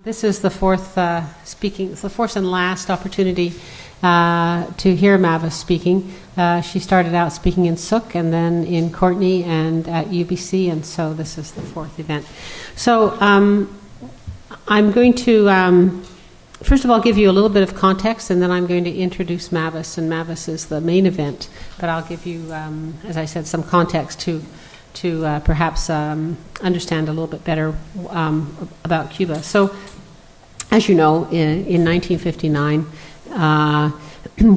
This is the fourth and last opportunity to hear Mavis speaking. She started out speaking in Sook and then in Courtney and at UBC, and so this is the fourth event. So I'm going to first of all give you a little bit of context, and then I'm going to introduce Mavis, and Mavis is the main event, but I'll give you, as I said, some context to perhaps understand a little bit better about Cuba. So, as you know, in 1959,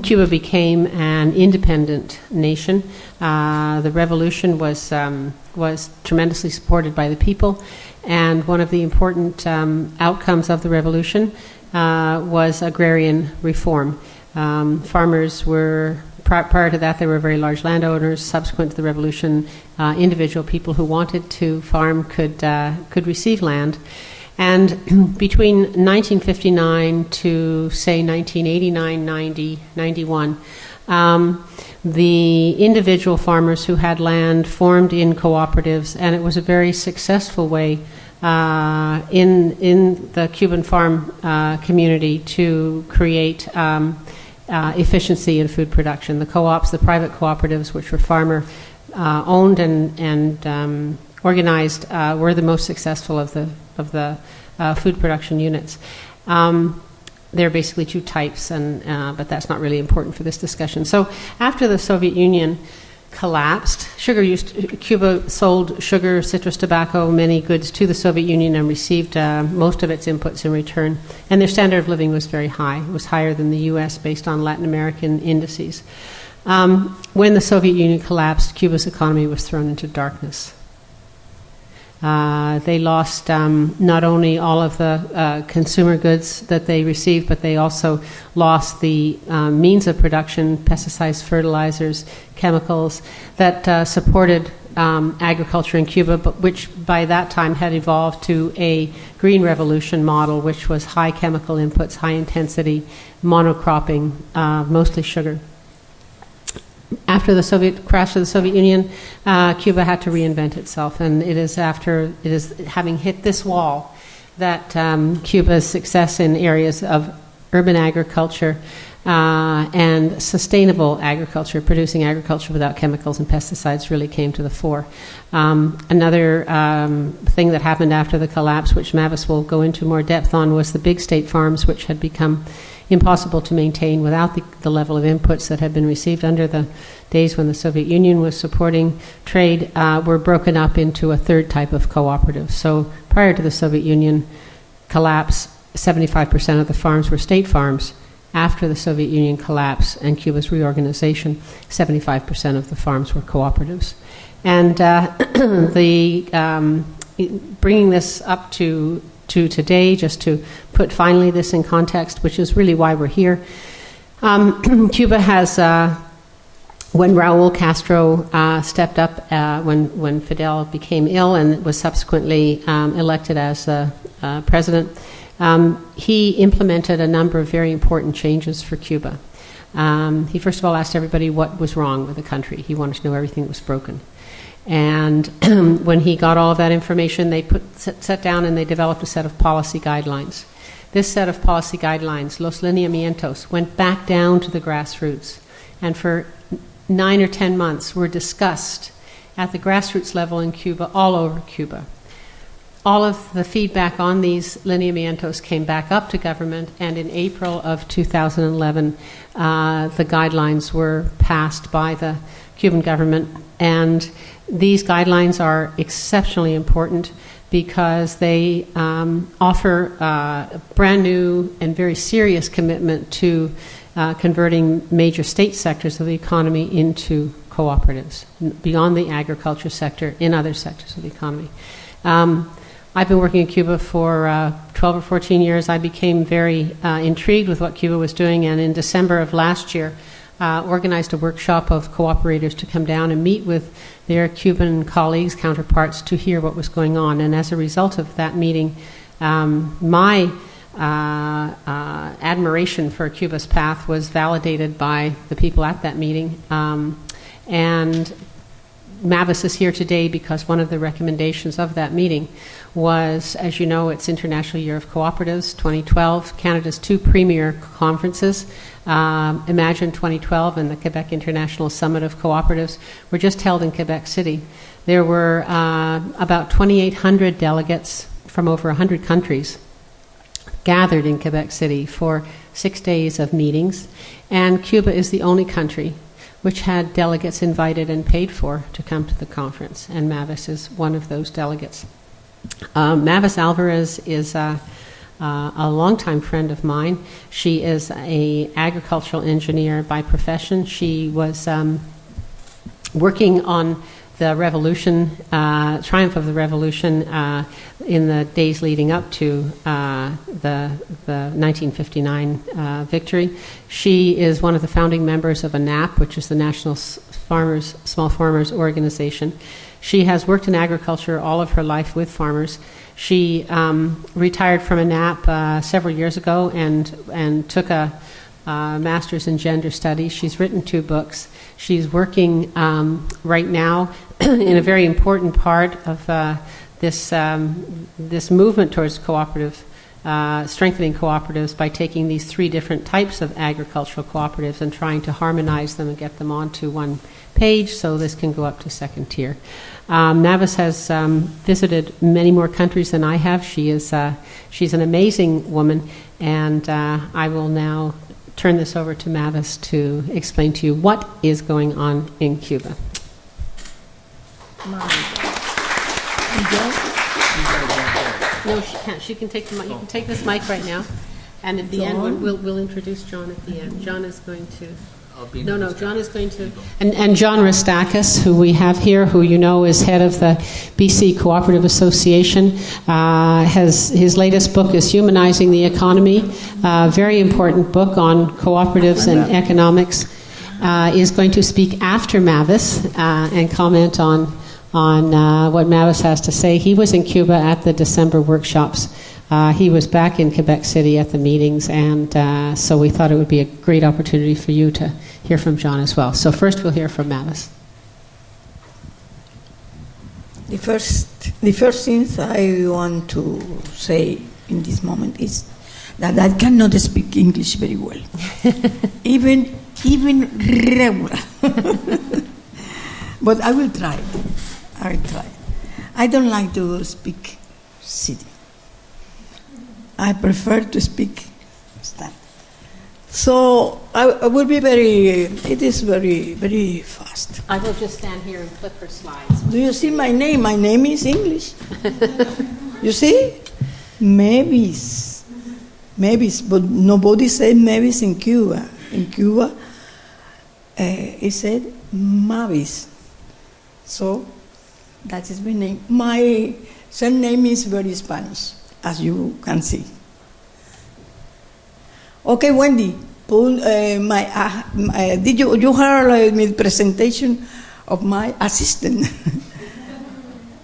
Cuba became an independent nation. The revolution was tremendously supported by the people, and one of the important outcomes of the revolution was agrarian reform. Farmers were prior to that, they were very large landowners. Subsequent to the revolution, individual people who wanted to farm could receive land. And between 1959 to, say, 1989, 90, 91, the individual farmers who had land formed in cooperatives, and it was a very successful way in the Cuban farm community to create efficiency in food production. The co-ops, the private cooperatives, which were farmer owned and organized, were the most successful of the food production units. There are basically two types, but that's not really important for this discussion. So after the Soviet Union collapsed, Cuba sold sugar, citrus tobacco, many goods to the Soviet Union and received most of its inputs in return. And their standard of living was very high. It was higher than the U.S. based on Latin American indices. When the Soviet Union collapsed, Cuba's economy was thrown into darkness. They lost not only all of the consumer goods that they received, but they also lost the means of production, pesticides, fertilizers, chemicals, that supported agriculture in Cuba, but which by that time had evolved to a green revolution model, which was high chemical inputs, high intensity, monocropping, mostly sugar. After the crash of the Soviet Union, Cuba had to reinvent itself, and it is having hit this wall that Cuba's success in areas of urban agriculture and sustainable agriculture, producing agriculture without chemicals and pesticides, really came to the fore. Another thing that happened after the collapse, which Mavis will go into more depth on, was the big state farms, which had become impossible to maintain without the level of inputs that had been received under the days when the Soviet Union was supporting trade, were broken up into a third type of cooperative. So prior to the Soviet Union collapse, 75% of the farms were state farms. After the Soviet Union collapse and Cuba's reorganization, 75% of the farms were cooperatives. And bringing this up to today, just to put finally this in context, which is really why we're here. Cuba has, when Raul Castro stepped up, when Fidel became ill and was subsequently elected as president, he implemented a number of very important changes for Cuba. He first of all asked everybody what was wrong with the country. He wanted to know everything that was broken. And when he got all of that information, they sat down and they developed a set of policy guidelines. This set of policy guidelines, los lineamientos, went back down to the grassroots, and for 9 or 10 months were discussed at the grassroots level in Cuba, all over Cuba. All of the feedback on these lineamientos came back up to government, and in April of 2011, the guidelines were passed by the Cuban government. And these guidelines are exceptionally important because they offer a brand new and very serious commitment to converting major state sectors of the economy into cooperatives, beyond the agriculture sector, in other sectors of the economy. I've been working in Cuba for 12 or 14 years. I became very intrigued with what Cuba was doing, and in December of last year, organized a workshop of cooperators to come down and meet with their Cuban colleagues, counterparts, to hear what was going on. And as a result of that meeting, my admiration for Cuba's path was validated by the people at that meeting. And Mavis is here today because one of the recommendations of that meeting was, as you know, it's International Year of Cooperatives 2012, Canada's two premier conferences, Imagine 2012 and the Quebec International Summit of Cooperatives, were just held in Quebec City. There were about 2,800 delegates from over 100 countries gathered in Quebec City for 6 days of meetings, and Cuba is the only country which had delegates invited and paid for to come to the conference, and Mavis is one of those delegates. Mavis Alvarez is a longtime friend of mine. She is an agricultural engineer by profession. She was working on the revolution, triumph of the revolution in the days leading up to the 1959 victory. She is one of the founding members of ANAP, which is the National Small Farmers Organization. She has worked in agriculture all of her life with farmers. She retired from ANAP several years ago and took a master's in gender studies. She's written 2 books. She's working right now in a very important part of this movement towards cooperative, strengthening cooperatives by taking these 3 different types of agricultural cooperatives and trying to harmonize them and get them onto one page so this can go up to 2nd tier. Mavis has visited many more countries than I have. She's an amazing woman, and I will now turn this over to Mavis to explain to you what is going on in Cuba. No, she can't. She can take the mic. You can take this mic right now, and at the end we'll introduce John at the end. John is going to. John is going to. And John Ristakis, who we have here, who you know is head of the BC Cooperative Association, his latest book is Humanizing the Economy, a very important book on cooperatives and economics, is going to speak after Mavis and comment on what Mavis has to say. He was in Cuba at the December workshops. He was back in Quebec City at the meetings, and so we thought it would be a great opportunity for you to hear from John as well. So first we'll hear from Mavis. The first thing I want to say in this moment is that I cannot speak English very well, even regular. But I will try. I don't like to speak city. I prefer to speak stand. So I will be it is very, very fast. I will just stand here and flip her slides. Do you see my name? My name is English. You see? Mavis, but nobody said Mavis in Cuba. In Cuba, it said Mavis. So that is my name. My surname is very Spanish, as you can see. Okay, Wendy, did you heard my presentation of my assistant?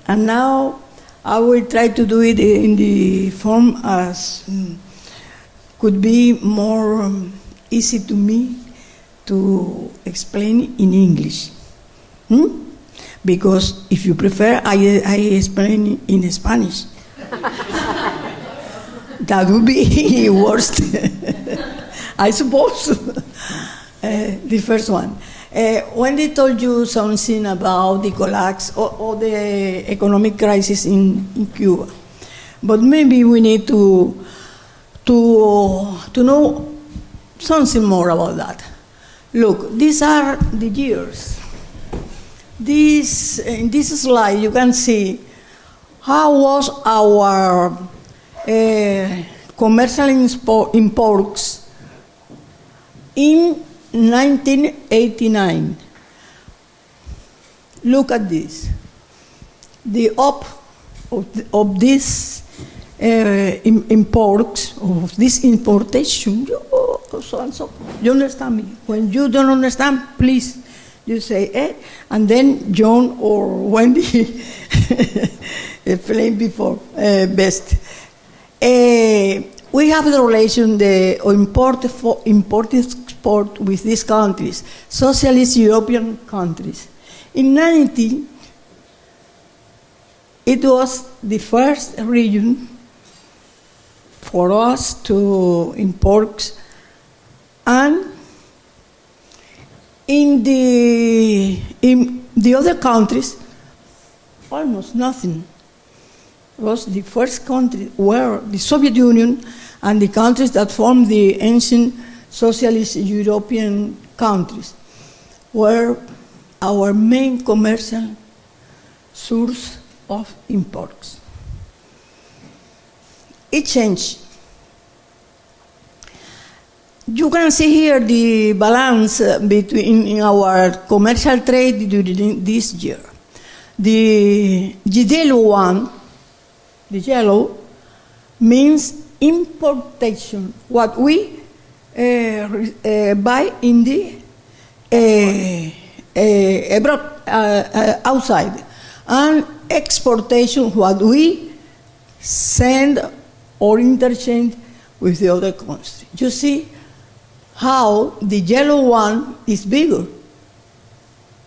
And now I will try to do it in the form as could be more easy to me to explain in English. Because if you prefer, I explain in Spanish. That would be worst, I suppose. The first one. When they told you something about the collapse or the economic crisis in Cuba, but maybe we need to know something more about that. Look, these are the years. In this slide, you can see how was our commercial imports in 1989. Look at this. The up of this imports, of this importation, so and so. You understand me? When you don't understand, please, you say, and then John or Wendy explained before best. We have the relation, the import-export with these countries, socialist European countries. In 90, it was the first region for us to import, and in the other countries, almost nothing. It was the first country where the Soviet Union and the countries that formed the ancient socialist European countries were our main commercial source of imports. It changed. You can see here the balance between our commercial trade during this year. The yellow one, the yellow, means importation, what we buy in the abroad, outside, and exportation, what we send or interchange with the other country. You see how the yellow one is bigger.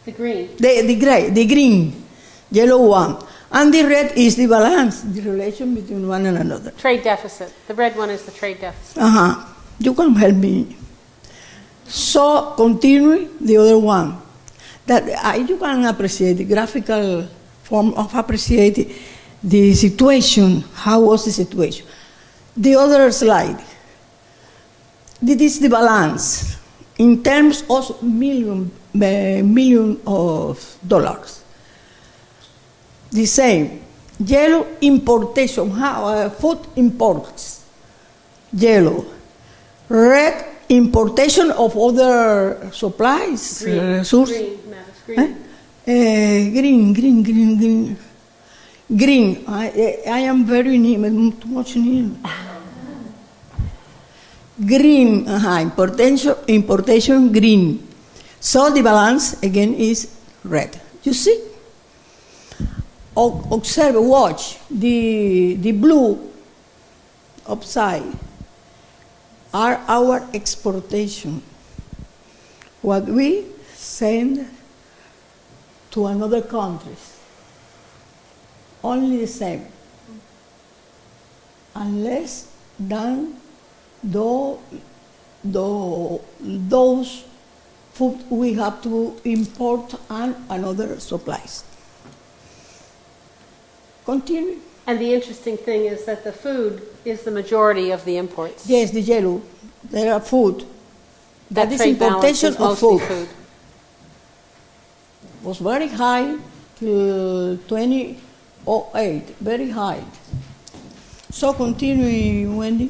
The green. The green, yellow one. And the red is the balance, the relation between one and another. Trade deficit. The red one is the trade deficit. You can help me. So, continue the other one. That you can appreciate the graphical form of appreciate the situation. How was the situation? The other slide. This is the balance in terms of million of dollars. The same. Yellow importation, food imports. Yellow. Red importation of other supplies. Green. Source. Green, Mavis, green. Green. Green. I am very near, too much near. Green, importation green. So the balance again is red. You see? Observe, watch the blue upside are our exportation. What we send to another countries. Only the same. Unless than those food we have to import and another supplies. Continue. And the interesting thing is that the food is the majority of the imports. Yes, the yellow. There are food. That is importation of food. Was very high till 2008. Very high. So continue, Wendy.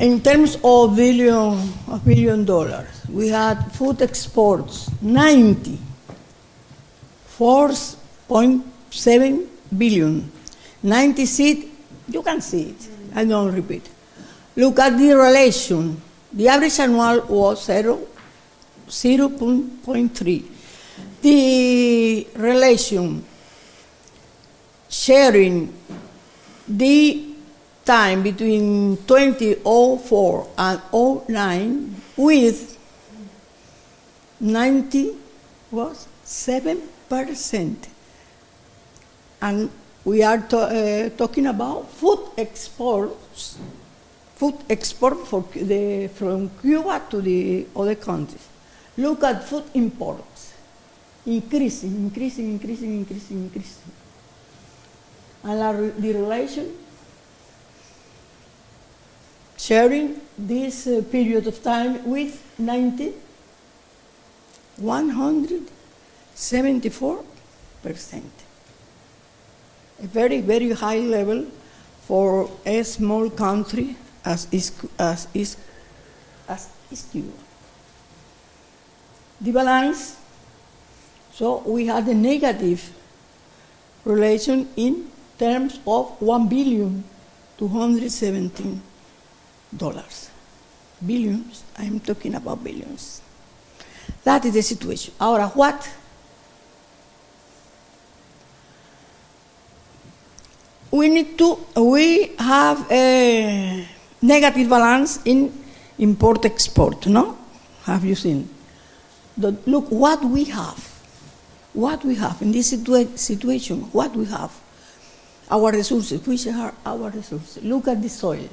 In terms of billion dollars, we had food exports 4.7 billion. 96, you can see it. I don't repeat. Look at the relation. The average annual was 0.3. The relation sharing the time between 2004 and 2009 with 90 was 7%. And we are talking about food exports, from Cuba to the other countries. Look at food imports, increasing. And the relation, sharing this period of time with 174%. A very, very high level for a small country as is Cuba. The balance, so we had a negative relation in terms of $1,217. Billions, I'm talking about billions. That is the situation. Ahora, what? We have a negative balance in import-export, no? Have you seen? look what we have. What we have in this situation, what we have. Our resources, which are our resources. Look at the soil,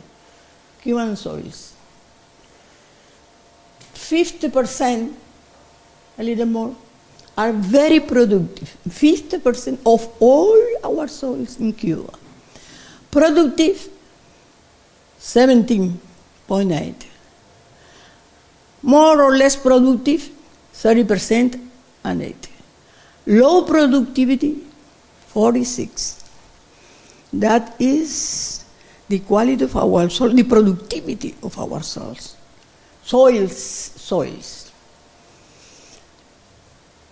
Cuban soils. 50%, a little more, are very productive. 50% of all our soils in Cuba. Productive, 17.8. More or less productive, 30% and 8. Low productivity, 46. That is the quality of our soil, the productivity of our soils. Soils.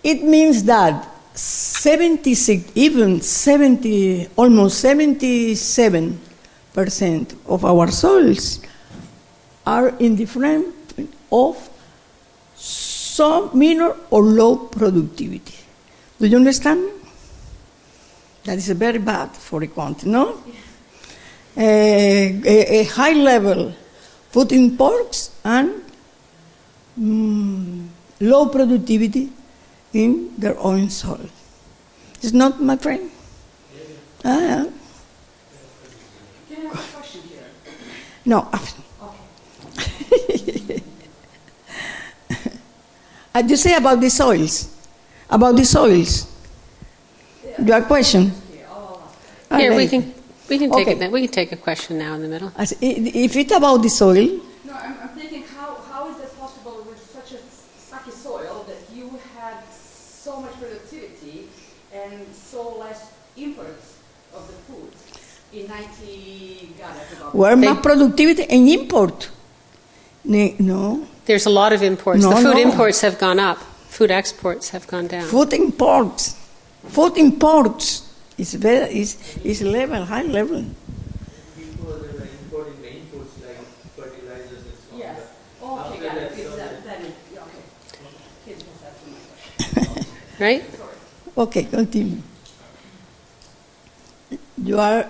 It means that 76, even 70, almost 77% of our soils are in the frame of some minor or low productivity. Do you understand? That is very bad for a country, no? A high level food imports and low productivity in their own soil. It's not, my friend? Yeah. Can I have a question here? No. Okay. You say about the soils. About the soils. Your question? Here, we can take Okay. it. We can take a question now in the middle. If it's about the soil, No, I'm thinking how is it possible with such a sucky soil that you had so much productivity and so less imports of the food in 90? God, I forgot. where my productivity and import? No. There's a lot of imports. No, the food no. imports have gone up. Food exports have gone down. Food imports is level, high level. People that are importing the inputs like fertilizers and so on. Yes. But Okay, after got that, it. some- Okay. Kids must have too much. Right? Okay, continue. You are,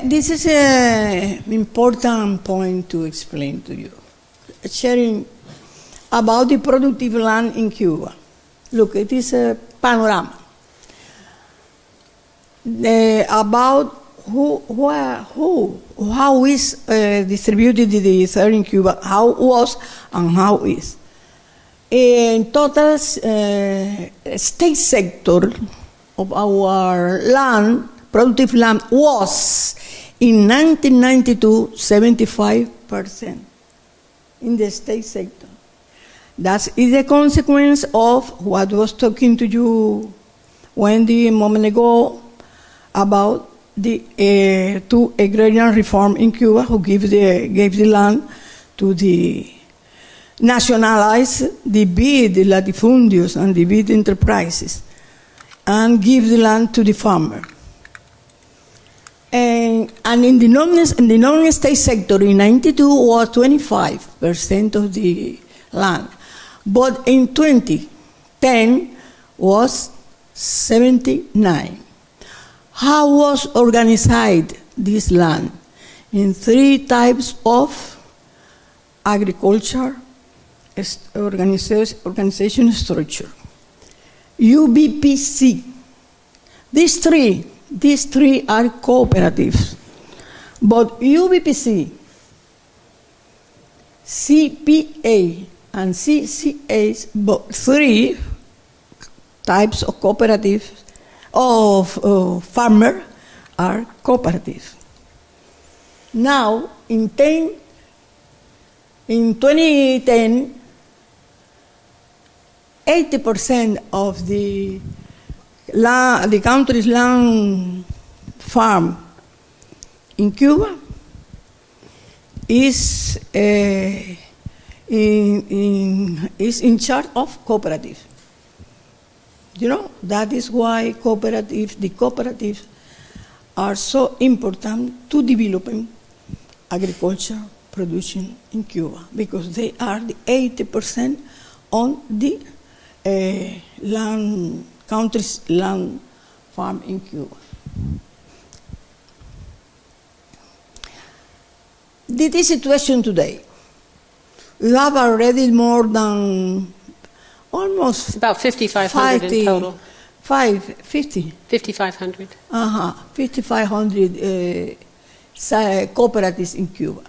this is an important point to explain to you. Sharing about the productive land in Cuba. Look, it is a panorama. About how is distributed the third in Cuba, how was and how is. In total state sector of our land, productive land, was in 1992 75% in the state sector. That is the consequence of what I was talking to you a moment ago about the two agrarian reform in Cuba, who gave the land to the nationalize the big latifundios and the big enterprises, and give the land to the farmer. And in the non-state sector in 92 was 25% of the land. But in 2010 was 79. How was organized this land? In 3 types of agriculture organization structure. UBPC. These three are cooperatives. But UBPC, CPA, and CCAs, both 3 types of cooperatives of farmer are cooperative. Now, in 2010, 80% of the country's land farm in Cuba is in charge of cooperative. You know, that is why the cooperatives are so important to developing agriculture production in Cuba, because they are the 80% on the country's land farm in Cuba. This is the situation today. We have already more than almost It's about 5,500 in total. 50. 5,500. 5,500 cooperatives in Cuba.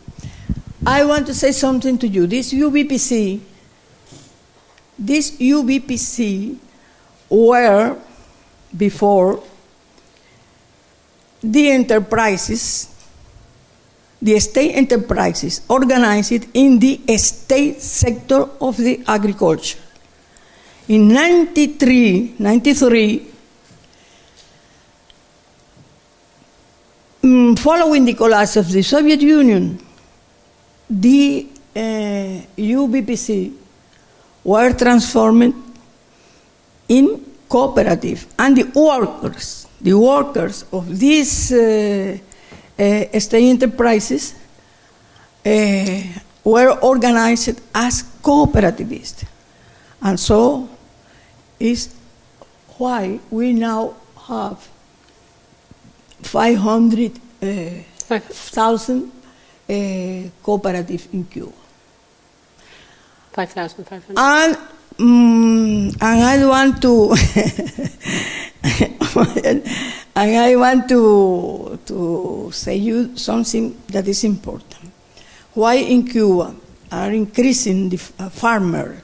I want to say something to you. This UBPC were before the enterprises, the state enterprises organized in the state sector of the agriculture. In 93, following the collapse of the Soviet Union, the UBPC were transformed in cooperative, and the workers of these state enterprises were organized as cooperativists. And so is why we now have 500,000 cooperatives in Cuba. And 5,500. I want to to say you something that is important. Why in Cuba are increasing the farmer,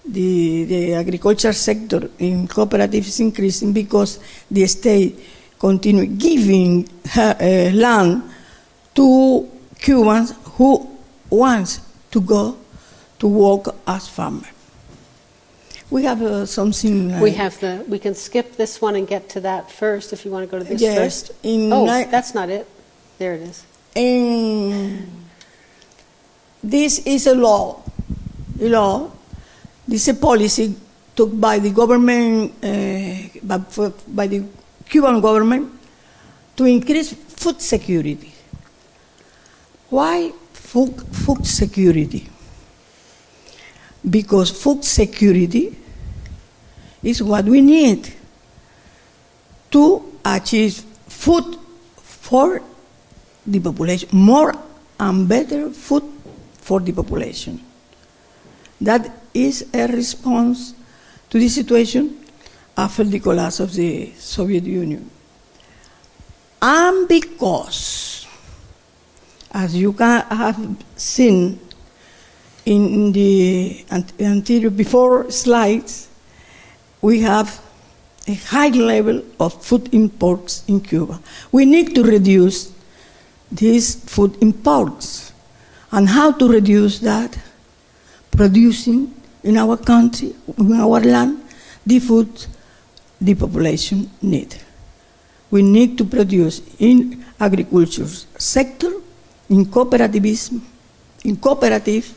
the agriculture sector in cooperatives is increasing because the state continue giving land to Cubans who wants to go to work as farmer. We have something. We can skip this one and get to that first if you want to go to this yes, first. That's not it. There it is. This is a law. This is a policy took by the government, by the Cuban government, to increase food security. Why food security? Because food security is what we need to achieve food for the population, more and better food for the population. That is a response to the situation after the collapse of the Soviet Union. And because, as you can have seen in the anterior before slides, we have a high level of food imports in Cuba. We need to reduce these food imports. And how to reduce that? Producing in our country, in our land, the food the population need. We need to produce in agriculture sector, in cooperativism, in cooperative,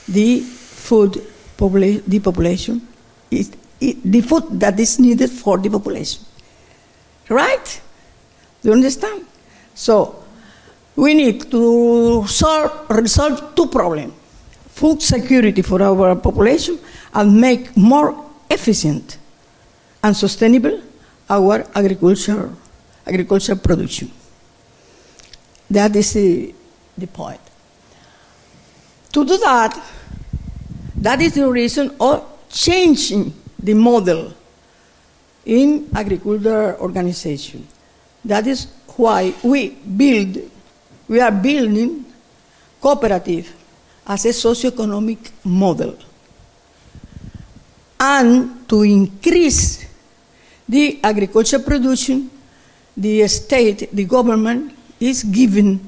the food the population is the food that is needed for the population. Right? Do you understand? So we need to resolve two problems: food security for our population and make more efficient and sustainable our agriculture production. That is the point. To do that, that is the reason of changing the model in agriculture organization. That is why we are building cooperative as a socioeconomic model. And to increase the agriculture production, the state, the government is giving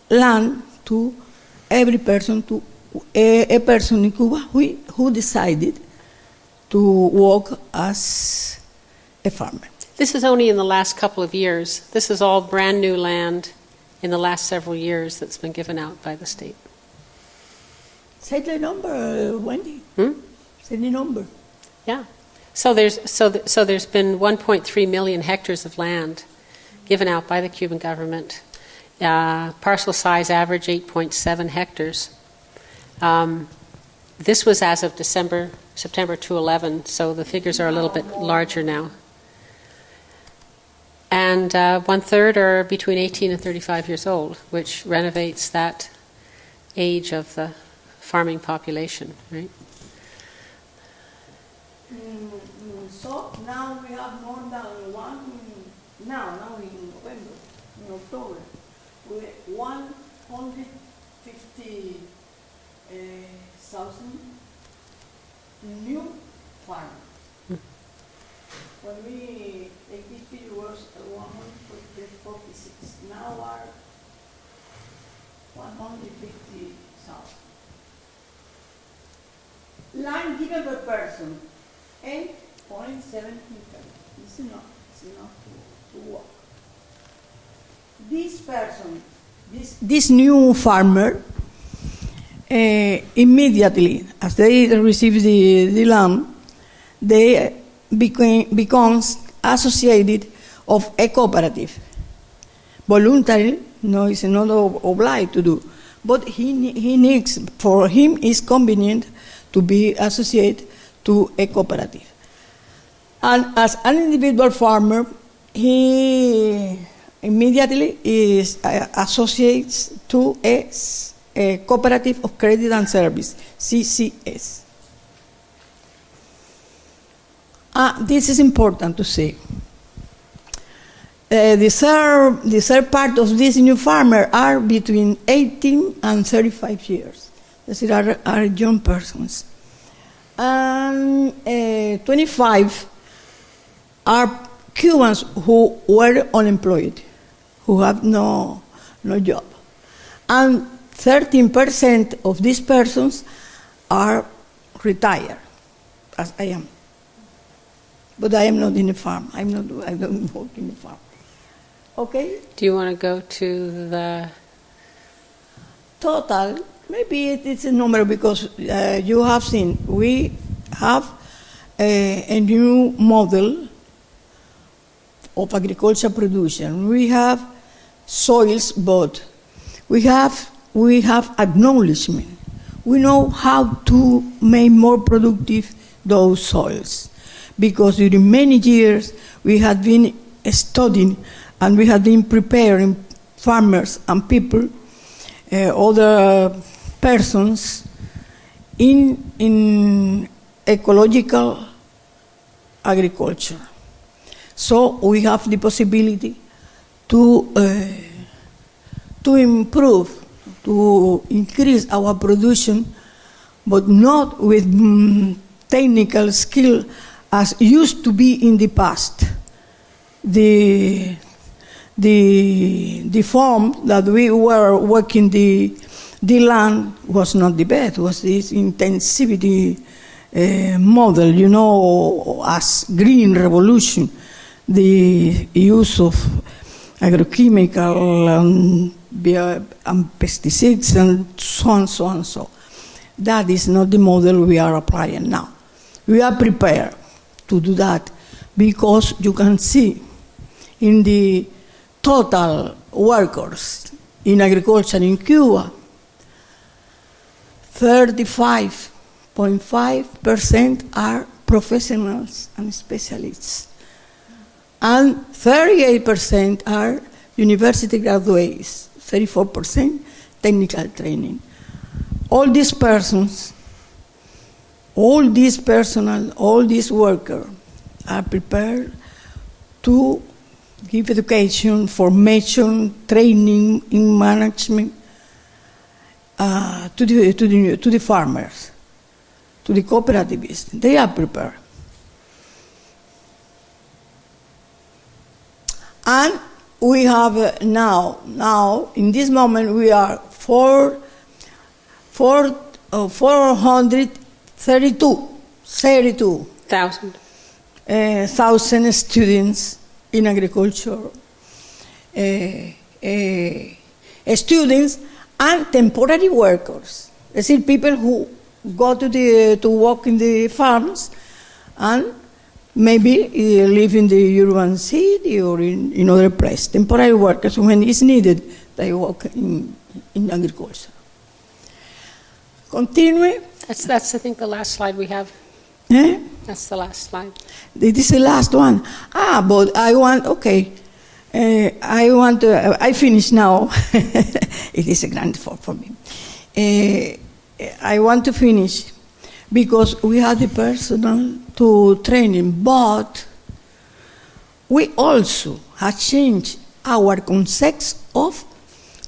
land to every person, to a person in Cuba who decided to work as a farmer. This is only in the last couple of years. This is all brand new land in the last several years that's been given out by the state. Say the number, Wendy. Say the number. Yeah. So there's been 1.3 million hectares of land given out by the Cuban government. Parcel size average 8.7 hectares. This was as of September 2011, so the figures are a little bit larger now. And 1/3 are between 18 and 35 years old, which renovates that age of the farming population, right? So now we have more than now in November, in October, we 150,000 new farmers. When we take this figure was 146, now are 150,000. Land given per person, 8.7 hectares. It's enough to work. This person, this new farmer, immediately as they receive the land, they becomes associated of a cooperative. Voluntary, no, it's not obliged to do, but he needs, for him it's convenient to be associated to a cooperative. And as an individual farmer, he immediately is associates to a cooperative of credit and service, CCS. This is important to say. The third part of these new farmers are between 18 and 35 years. These are young persons. And 25 are Cubans who were unemployed, who have no job. And 13% of these persons are retired, as I am. But I am not in a farm. I don't work in a farm. Okay? Do you want to go to the total? Maybe it's a number because you have seen we have a new model of agriculture production. We have soils, but we have acknowledgement. We know how to make more productive those soils, because during many years we have been studying and we have been preparing farmers and people, other persons in ecological agriculture. So we have the possibility to improve, to increase our production, but not with technical skill as used to be in the past. The farm that we were working the land was not the best, was this intensivity model, you know, as green revolution, the use of agrochemical and pesticides and so on, so on, so. That is not the model we are applying now. We are prepared to do that because you can see in the total workers in agriculture in Cuba, 35.5% are professionals and specialists, and 38% are university graduates, 34% technical training. All these persons, all these personnel, all these workers are prepared to give education, formation, training in management to the farmers, to the cooperativists. They are prepared. And we have now in this moment, we are 432,000 students in agriculture, students and temporary workers. It's people who go to work in the farms and maybe live in the urban city or in other place. Temporary workers, when it's needed, they work in agriculture. Continue. That's I think the last slide we have. Eh? That's the last slide. This is the last one. But I want, okay. I finish now. It is a grand effort for me. I want to finish because we had the personal to training, but we also have changed our concepts of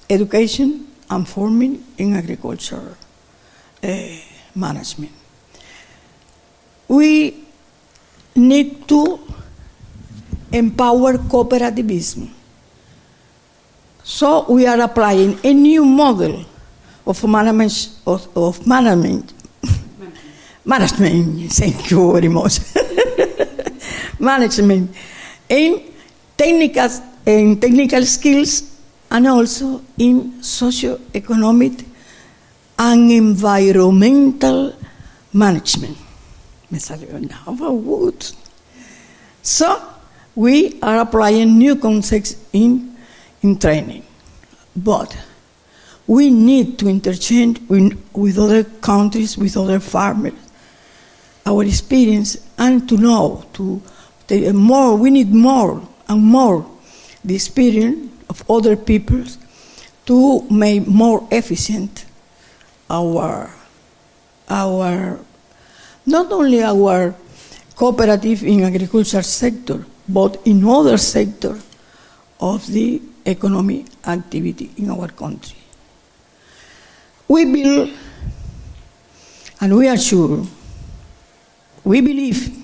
education and farming in agriculture management. We need to empower cooperativism. So we are applying a new model of management, management, thank you very much, management in technical skills and also in socioeconomic and environmental management. So we are applying new concepts in training, but we need to interchange with other countries, with other farmers, our experience, and to know more. We need more and more the experience of other peoples to make more efficient our not only our cooperative in agriculture sector, but in other sector of the economic activity in our country. We build, and we are sure, we believe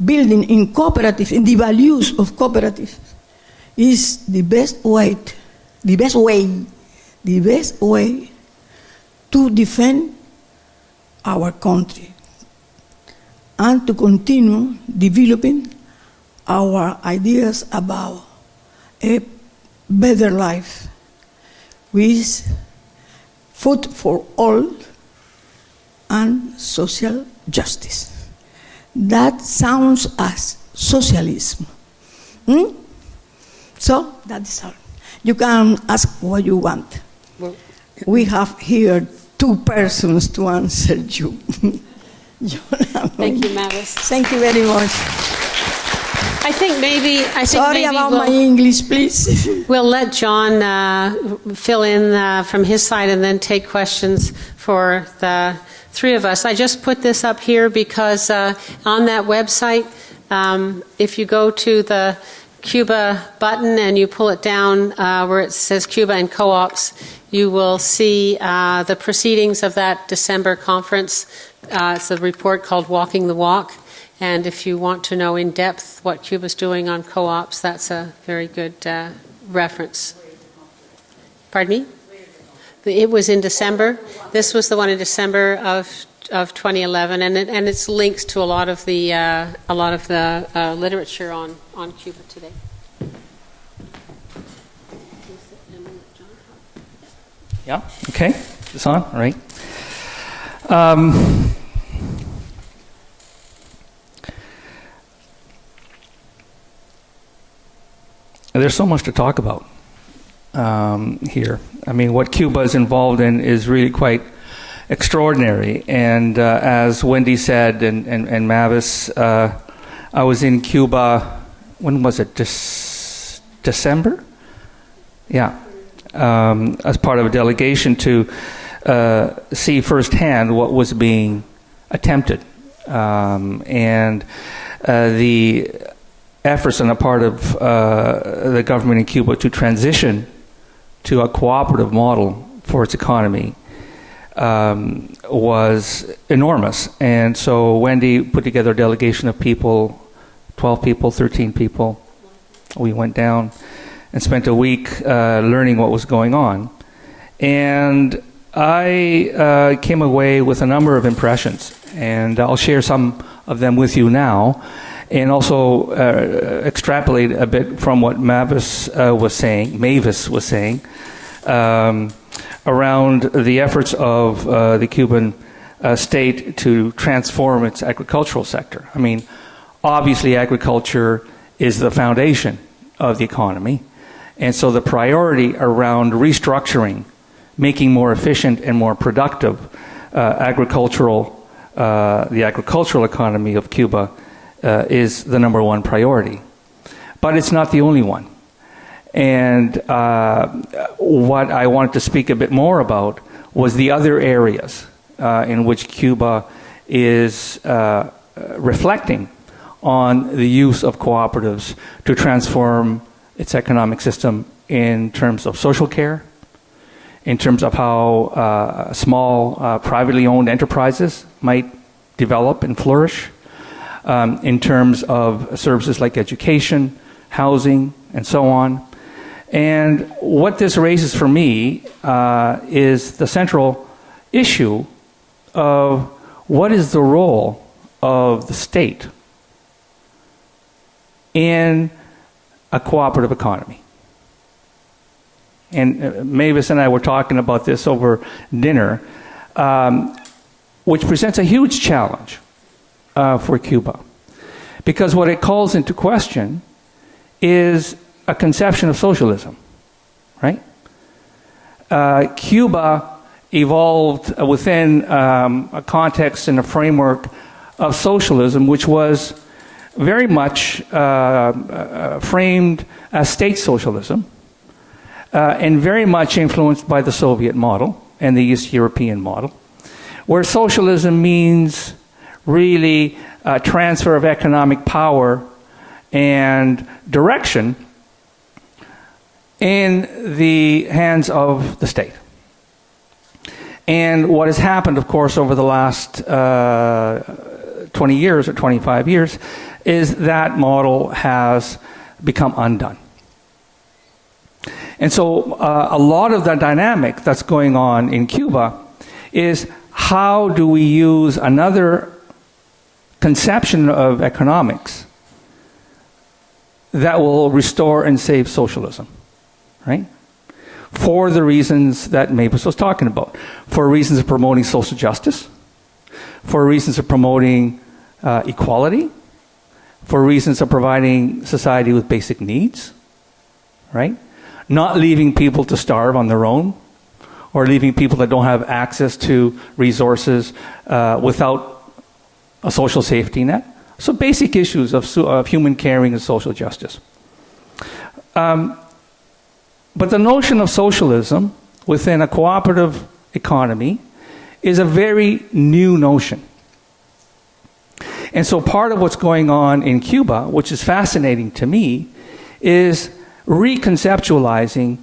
building in cooperative, in the values of cooperative, is the best way to defend our country and to continue developing our ideas about a better life with food for all and social justice. That sounds as socialism. So that's all. You can ask what you want. Well, we have here 2 persons to answer you. Thank you, Mavis. Thank you very much. Sorry about my English, please. We'll let John fill in from his side and then take questions for the 3 of us. I just put this up here because on that website, if you go to the Cuba button and you pull it down where it says Cuba and co-ops, you will see the proceedings of that December conference. It's a report called Walking the Walk. And if you want to know in depth what Cuba's doing on co-ops, that's a very good reference. Pardon me? It was in December. This was the one in December of 2011, and it's linked to a lot of the literature on Cuba today. Yeah. Okay. It's on. All right. There's so much to talk about here. I mean, what Cuba is involved in is really quite extraordinary. And as Wendy said, and Mavis, I was in Cuba, when was it? December? Yeah. As part of a delegation to see firsthand what was being attempted. And the efforts on the part of the government in Cuba to transition to a cooperative model for its economy was enormous. And so Wendy put together a delegation of people, 12 people, 13 people. We went down and spent a week learning what was going on. And I came away with a number of impressions, and I'll share some of them with you now, and also extrapolate a bit from what Mavis was saying, around the efforts of the Cuban state to transform its agricultural sector. I mean, obviously agriculture is the foundation of the economy, and so the priority around restructuring, making more efficient and more productive the agricultural economy of Cuba is the number one priority. But it's not the only one. And what I wanted to speak a bit more about was the other areas in which Cuba is reflecting on the use of cooperatives to transform its economic system in terms of social care, in terms of how small privately owned enterprises might develop and flourish, in terms of services like education, housing, and so on. And what this raises for me is the central issue of what is the role of the state in a cooperative economy. And Mavis and I were talking about this over dinner, which presents a huge challenge for Cuba. Because what it calls into question is a conception of socialism, right? Cuba evolved within a context and a framework of socialism, which was very much framed as state socialism, and very much influenced by the Soviet model and the East European model, where socialism means really transfer of economic power and direction in the hands of the state. And what has happened, of course, over the last 20 years or 25 years is that model has become undone. And so a lot of the dynamic that's going on in Cuba is how do we use another conception of economics that will restore and save socialism, right? For the reasons that Mavis was talking about. For reasons of promoting social justice, for reasons of promoting equality, for reasons of providing society with basic needs, right? Not leaving people to starve on their own, or leaving people that don't have access to resources without a social safety net. So basic issues of human caring and social justice. But the notion of socialism within a cooperative economy is a very new notion. And so part of what's going on in Cuba, which is fascinating to me, is reconceptualizing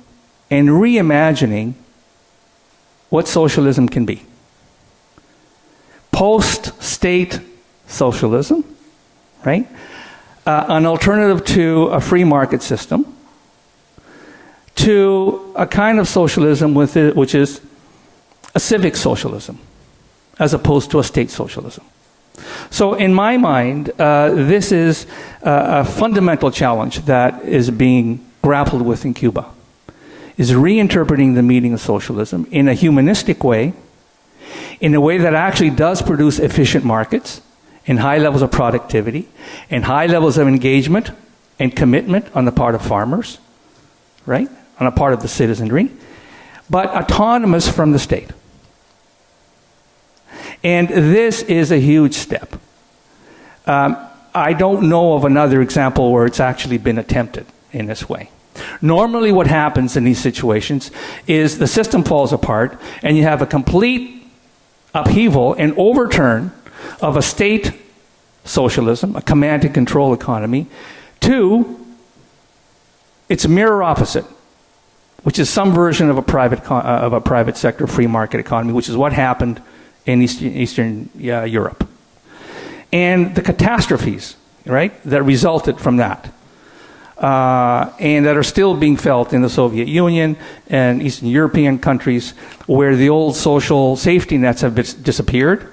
and reimagining what socialism can be. Post-state socialism, right? An alternative to a free market system, to a kind of socialism which is a civic socialism, as opposed to a state socialism. So in my mind, this is a fundamental challenge that is being grappled with in Cuba, is reinterpreting the meaning of socialism in a humanistic way, in a way that actually does produce efficient markets and high levels of productivity and high levels of engagement and commitment on the part of farmers, right? On the part of the citizenry, but autonomous from the state. And this is a huge step. I don't know of another example where it's actually been attempted in this way. Normally what happens in these situations is the system falls apart and you have a complete upheaval and overturn of a state socialism, a command and control economy, to its mirror opposite, which is some version of a private sector free market economy, which is what happened in Eastern Europe. And the catastrophes, right, that resulted from that, and that are still being felt in the Soviet Union and Eastern European countries, where the old social safety nets have disappeared,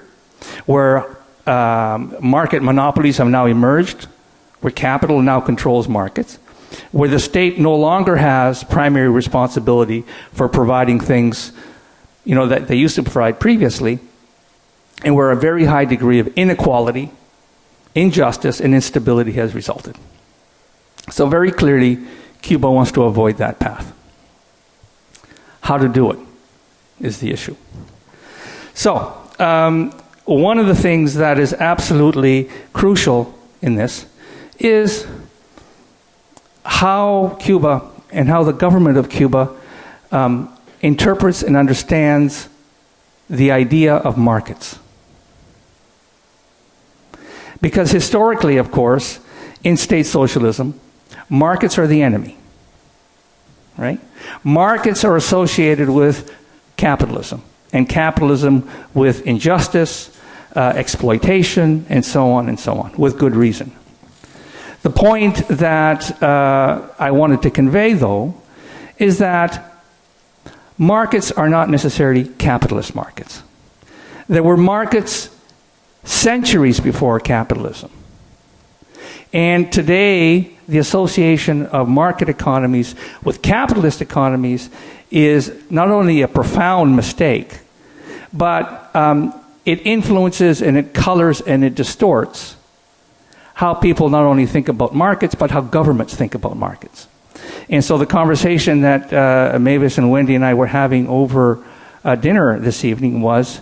where market monopolies have now emerged, where capital now controls markets, where the state no longer has primary responsibility for providing things, you know, that they used to provide previously, and where a very high degree of inequality, injustice, and instability has resulted. So very clearly, Cuba wants to avoid that path. How to do it is the issue. So, one of the things that is absolutely crucial in this is how Cuba and how the government of Cuba interprets and understands the idea of markets. Because historically, of course, in state socialism, markets are the enemy, right? Markets are associated with capitalism, and capitalism with injustice, exploitation, and so on, with good reason. The point that I wanted to convey, though, is that markets are not necessarily capitalist markets. There were markets centuries before capitalism. And today, the association of market economies with capitalist economies is not only a profound mistake, but it influences and it colors and it distorts how people not only think about markets, but how governments think about markets. And so the conversation that Mavis and Wendy and I were having over dinner this evening was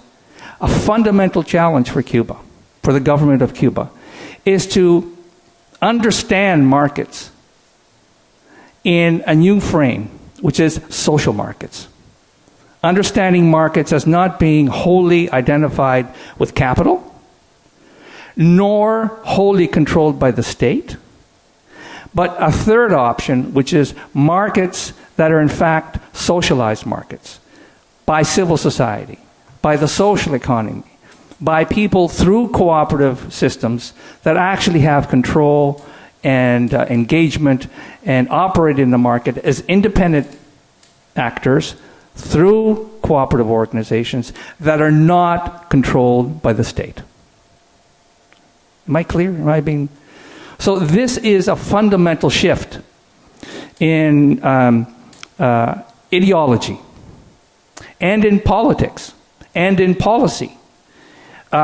a fundamental challenge for Cuba, for the government of Cuba, is to understand markets in a new frame, which is social markets. Understanding markets as not being wholly identified with capital, nor wholly controlled by the state, but a third option, which is markets that are in fact socialized markets by civil society, by the social economy, by people through cooperative systems that actually have control and engagement and operate in the market as independent actors through cooperative organizations that are not controlled by the state. Am I clear? Am I being... So this is a fundamental shift in ideology and in politics and in policy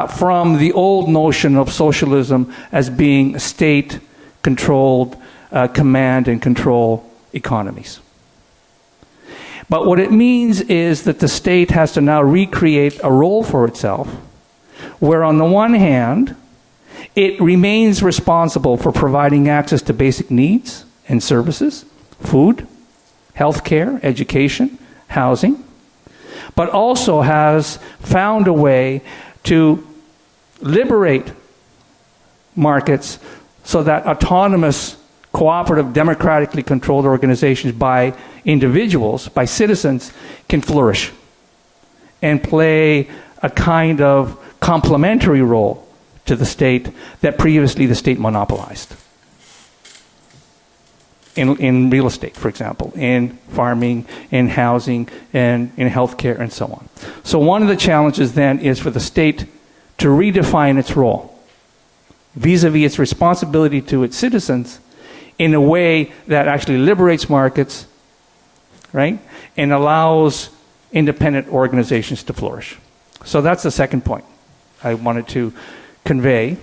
from the old notion of socialism as being state-controlled command and control economies. But what it means is that the state has to now recreate a role for itself where on the one hand, it remains responsible for providing access to basic needs and services, food, healthcare, education, housing, but also has found a way to liberate markets so that autonomous, cooperative, democratically controlled organizations by individuals, by citizens, can flourish and play a kind of complementary role to the state that previously the state monopolized. In real estate, for example, in farming, in housing, and in healthcare, and so on. So one of the challenges then is for the state to redefine its role vis-a-vis its responsibility to its citizens in a way that actually liberates markets, right, and allows independent organizations to flourish. So that's the second point I wanted to convey,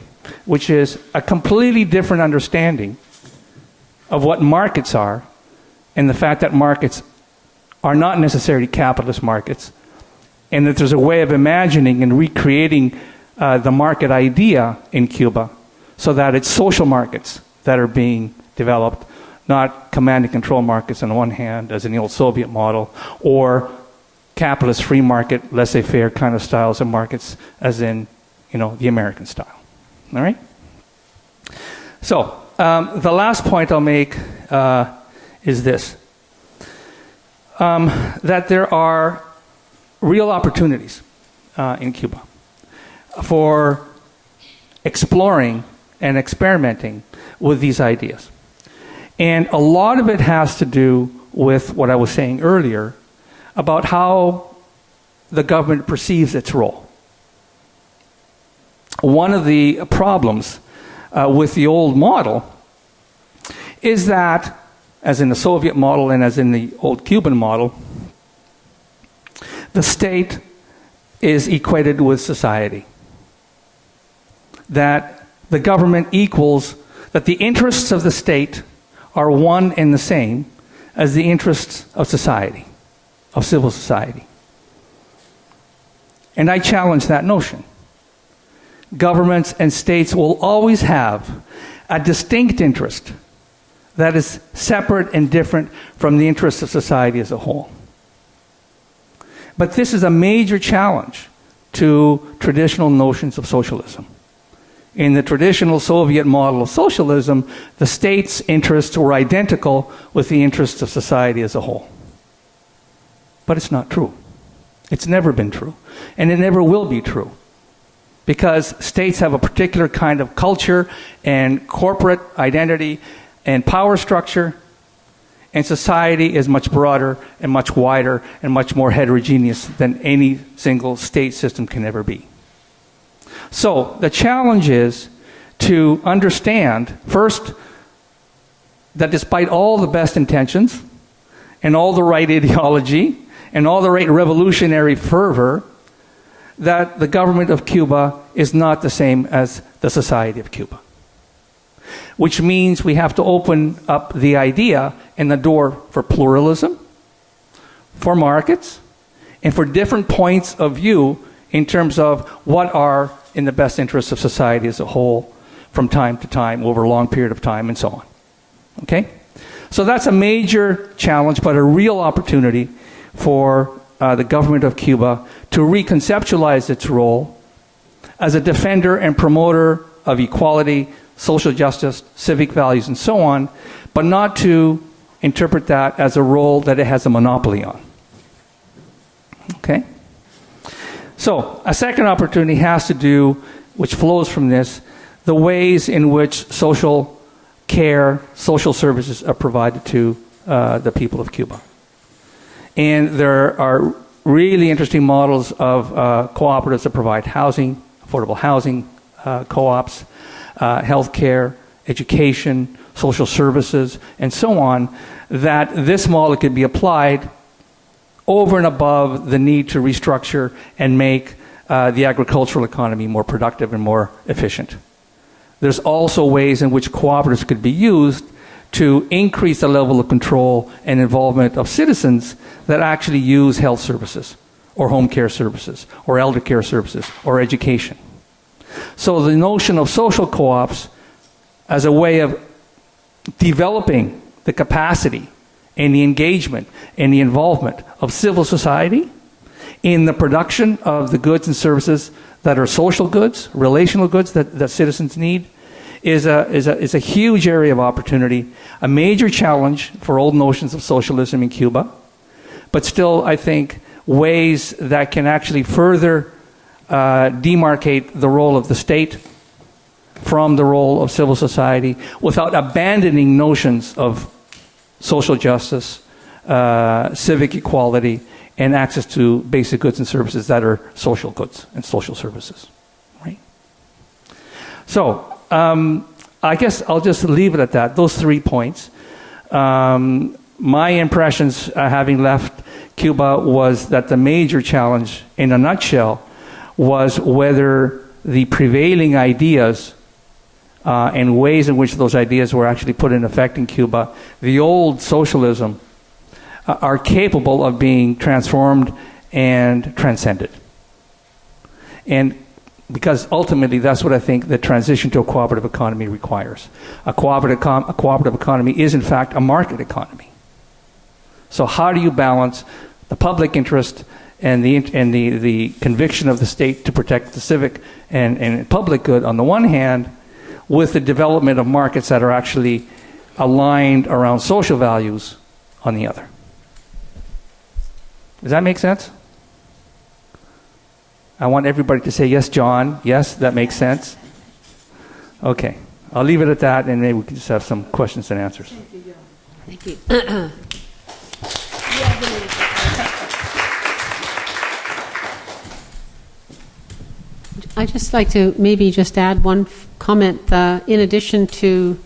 which is a completely different understanding of what markets are and the fact that markets are not necessarily capitalist markets, and that there's a way of imagining and recreating the market idea in Cuba so that it's social markets that are being developed, not command and control markets on one hand, as in the old Soviet model, or capitalist free market, laissez-faire kind of styles of markets, as in, you know, the American style. All right? So, the last point I'll make is this. That there are real opportunities in Cuba for exploring and experimenting with these ideas. And a lot of it has to do with what I was saying earlier about how the government perceives its role. One of the problems with the old model is that, as in the Soviet model and as in the old Cuban model, the state is equated with society. That the government equals, that the interests of the state are one and the same as the interests of society, of civil society. And I challenge that notion. Governments and states will always have a distinct interest that is separate and different from the interests of society as a whole. But this is a major challenge to traditional notions of socialism. In the traditional Soviet model of socialism, the state's interests were identical with the interests of society as a whole. But it's not true. It's never been true. And it never will be true. Because states have a particular kind of culture and corporate identity and power structure, and society is much broader and much wider and much more heterogeneous than any single state system can ever be. So the challenge is to understand, first, that despite all the best intentions and all the right ideology and all the right revolutionary fervor, that the government of Cuba is not the same as the society of Cuba. Which means we have to open up the idea and the door for pluralism, for markets, and for different points of view in terms of what are in the best interests of society as a whole from time to time, over a long period of time, and so on. Okay? So that's a major challenge, but a real opportunity for the government of Cuba to reconceptualize its role as a defender and promoter of equality, social justice, civic values, and so on, but not to interpret that as a role that it has a monopoly on. Okay? So, a second opportunity has to do, which flows from this, the ways in which social care, social services are provided to the people of Cuba. And there are really interesting models of cooperatives that provide housing, affordable housing, co-ops, healthcare, education, social services, and so on, that this model could be applied over and above the need to restructure and make the agricultural economy more productive and more efficient. There's also ways in which cooperatives could be used to increase the level of control and involvement of citizens that actually use health services, or home care services, or elder care services, or education. So the notion of social co-ops as a way of developing the capacity and the engagement and the involvement of civil society in the production of the goods and services that are social goods, relational goods that citizens need, is a huge area of opportunity, a major challenge for old notions of socialism in Cuba, but still, I think, ways that can actually further demarcate the role of the state from the role of civil society without abandoning notions of social justice, civic equality, and access to basic goods and services that are social goods and social services. Right? So, I guess I'll just leave it at that, those 3 points. My impressions, having left Cuba, was that the major challenge, in a nutshell, was whether the prevailing ideas and ways in which those ideas were actually put in effect in Cuba, the old socialism, are capable of being transformed and transcended. And because ultimately that's what I think the transition to a cooperative economy requires. A cooperative economy is in fact a market economy. So how do you balance the public interest and the conviction of the state to protect the civic and public good on the one hand, with the development of markets that are actually aligned around social values on the other? Does that make sense? I want everybody to say, yes, John. Yes, that makes sense. Okay. I'll leave it at that, and maybe we can just have some questions and answers. Thank you, John. Thank you. I'd just like to maybe just add one comment. In addition to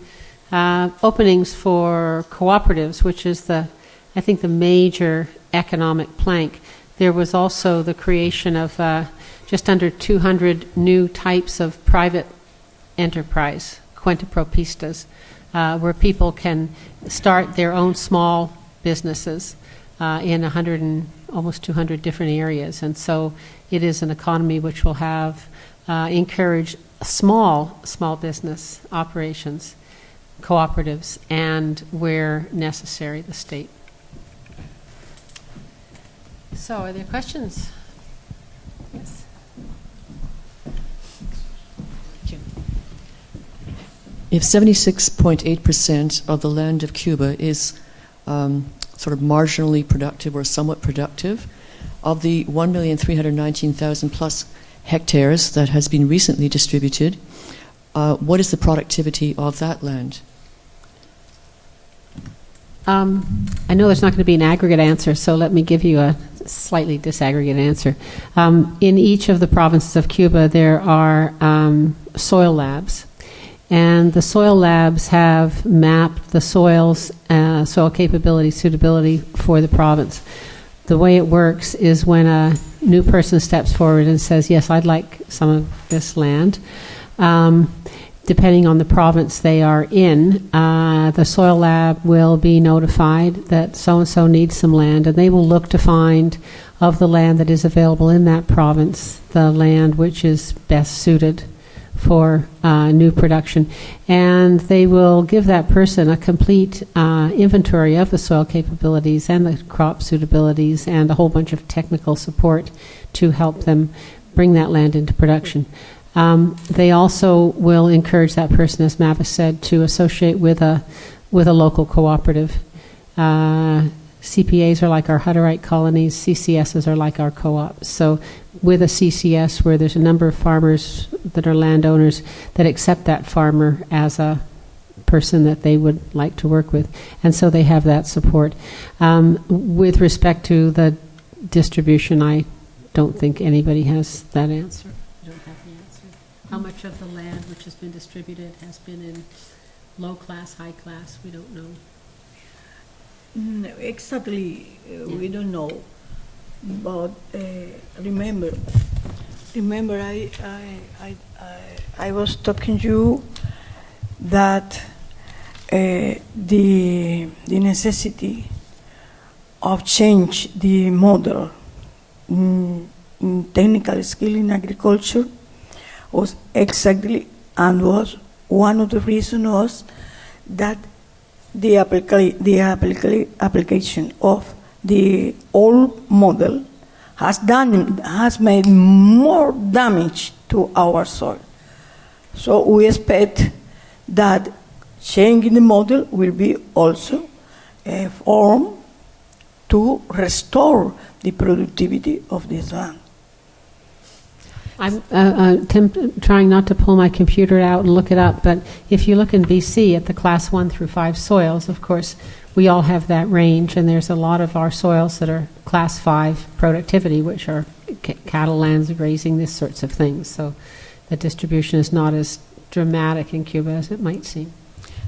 openings for cooperatives, which is I think the major economic plank, there was also the creation of just under 200 new types of private enterprise, cuentapropistas, where people can start their own small businesses in almost 200 different areas. And so it is an economy which will have encourage small business operations, cooperatives, and where necessary, the state. So, are there questions? Yes. If 76.8% of the land of Cuba is sort of marginally productive or somewhat productive, of the 1,319,000 plus hectares that has been recently distributed, what is the productivity of that land? I know there's not going to be an aggregate answer, so let me give you a slightly disaggregate answer. In each of the provinces of Cuba, there are soil labs. And the soil labs have mapped the soils, soil capability, suitability for the province. The way it works is when a new person steps forward and says, yes, I'd like some of this land, depending on the province they are in, the soil lab will be notified that so-and-so needs some land, and they will look to find, of the land that is available in that province, the land which is best suited for new production. And they will give that person a complete inventory of the soil capabilities and the crop suitabilities and a whole bunch of technical support to help them bring that land into production. They also will encourage that person, as Mavis said, to associate with a local cooperative. CPAs are like our Hutterite colonies, CCSs are like our co-ops. So with a CCS where there's a number of farmers that are landowners that accept that farmer as a person that they would like to work with. And so they have that support. With respect to the distribution, I don't think anybody has that answer. I don't have the answer. How much of the land which has been distributed has been in low class, high class, we don't know. No, exactly, we don't know. But remember, I was talking to you that the necessity of change the model in technical skill in agriculture was exactly, and was one of the reasons was that the application of the old model has made more damage to our soil. So we expect that changing the model will be also a form to restore the productivity of this land. I'm trying not to pull my computer out and look it up, but if you look in BC at the class 1 through 5 soils, of course, we all have that range, and there's a lot of our soils that are class 5 productivity, which are cattle lands, grazing, these sorts of things. So the distribution is not as dramatic in Cuba as it might seem.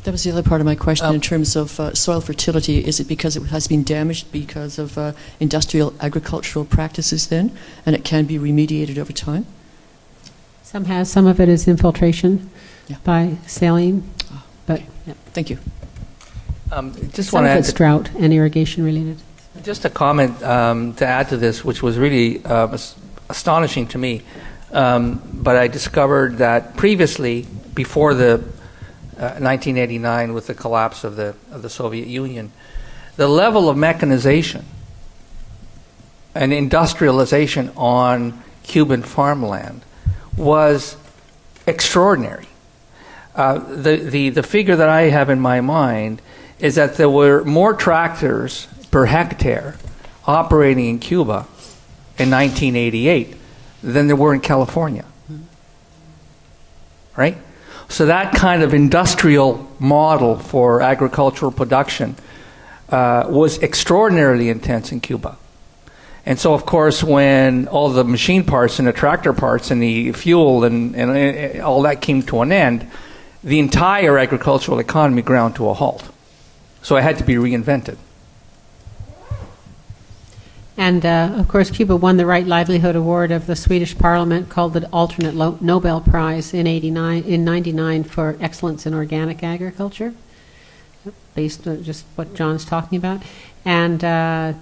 That was the other part of my question in terms of soil fertility. Is it because it has been damaged because of industrial agricultural practices then, and it can be remediated over time? Some of it is infiltration by saline, but yeah. Thank you. Just Some want to of add it's drought and irrigation related. just a comment to add to this, which was really astonishing to me. But I discovered that previously, before the 1989, with the collapse of the Soviet Union, the level of mechanization and industrialization on Cuban farmland was extraordinary. The figure that I have in my mind is that there were more tractors per hectare operating in Cuba in 1988 than there were in California. Right? So that kind of industrial model for agricultural production was extraordinarily intense in Cuba. And so, of course, when all the machine parts and the tractor parts and the fuel and all that came to an end, the entire agricultural economy ground to a halt. So it had to be reinvented. And, of course, Cuba won the Right Livelihood Award of the Swedish Parliament, called the alternate Nobel Prize in 99 for excellence in organic agriculture, based on just what John's talking about. And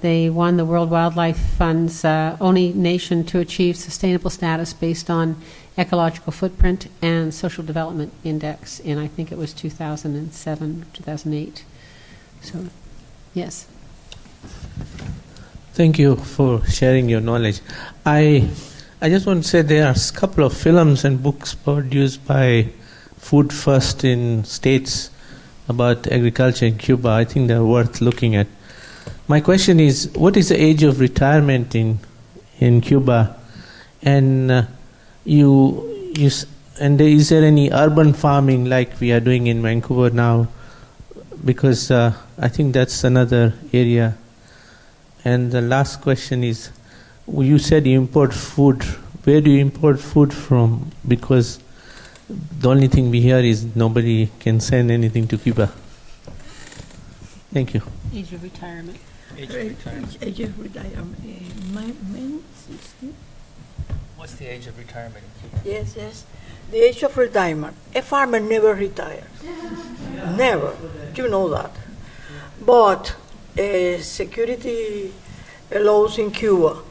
they won the World Wildlife Fund's only nation to achieve sustainable status based on ecological footprint and social development index in, I think it was 2007, 2008. So, yes. Thank you for sharing your knowledge. I just want to say there are a couple of films and books produced by Food First in States about agriculture in Cuba. I think they're worth looking at. My question is, what is the age of retirement in Cuba? And is there any urban farming like we are doing in Vancouver now? Because I think that's another area. And the last question is, you said you import food. Where do you import food from? Because the only thing we hear is nobody can send anything to Cuba. Thank you. Age of retirement. Age of retirement. Men 60. What's the age of retirement in Cuba? Yes. The age of retirement. A farmer never retires. Never. You know that. But security laws in Cuba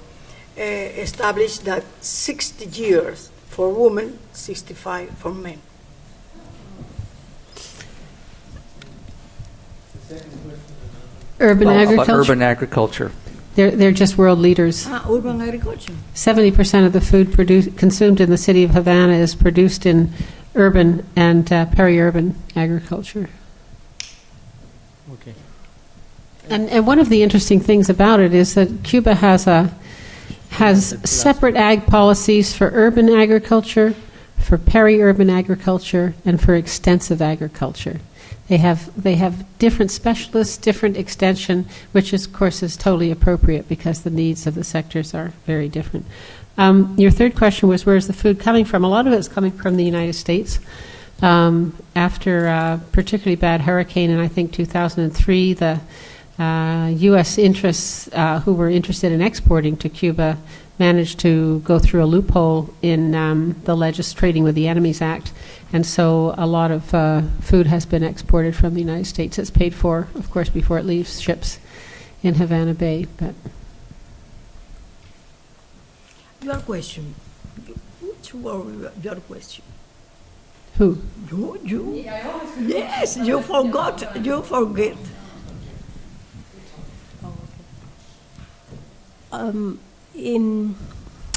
established that 60 years for women, 65 for men. Urban agriculture. About urban agriculture. They're just world leaders. Urban agriculture. 70% of the food consumed in the city of Havana is produced in urban and peri-urban agriculture. Okay. And one of the interesting things about it is that Cuba has separate ag policies for urban agriculture, for peri-urban agriculture, and for extensive agriculture. They have different specialists, different extension, which of course is totally appropriate because the needs of the sectors are very different. Your third question was, where is the food coming from? A lot of it is coming from the United States. After a particularly bad hurricane in, I think, 2003, the U.S. interests who were interested in exporting to Cuba managed to go through a loophole in the Trading with the Enemies Act, and so a lot of food has been exported from the United States. It's paid for, of course, before it leaves ships in Havana Bay. But your question. Which was your question? who? You? Yes, you forgot. You forget.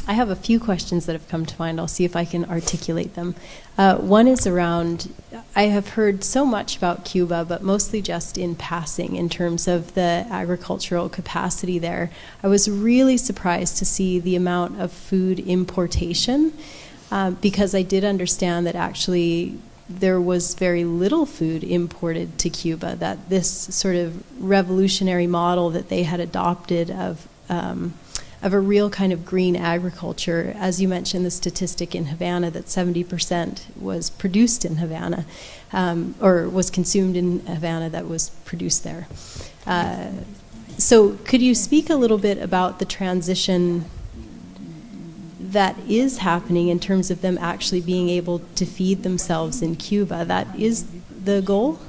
I have a few questions that have come to mind. I'll see if I can articulate them. One is around, I have heard so much about Cuba, but mostly just in passing in terms of the agricultural capacity there. I was really surprised to see the amount of food importation, because I did understand that actually there was very little food imported to Cuba, that this sort of revolutionary model that they had adopted of a real kind of green agriculture. As you mentioned, the statistic in Havana that 70% was produced in Havana, or was consumed in Havana that was produced there. So could you speak a little bit about the transition that is happening in terms of them actually being able to feed themselves in Cuba? That is the goal?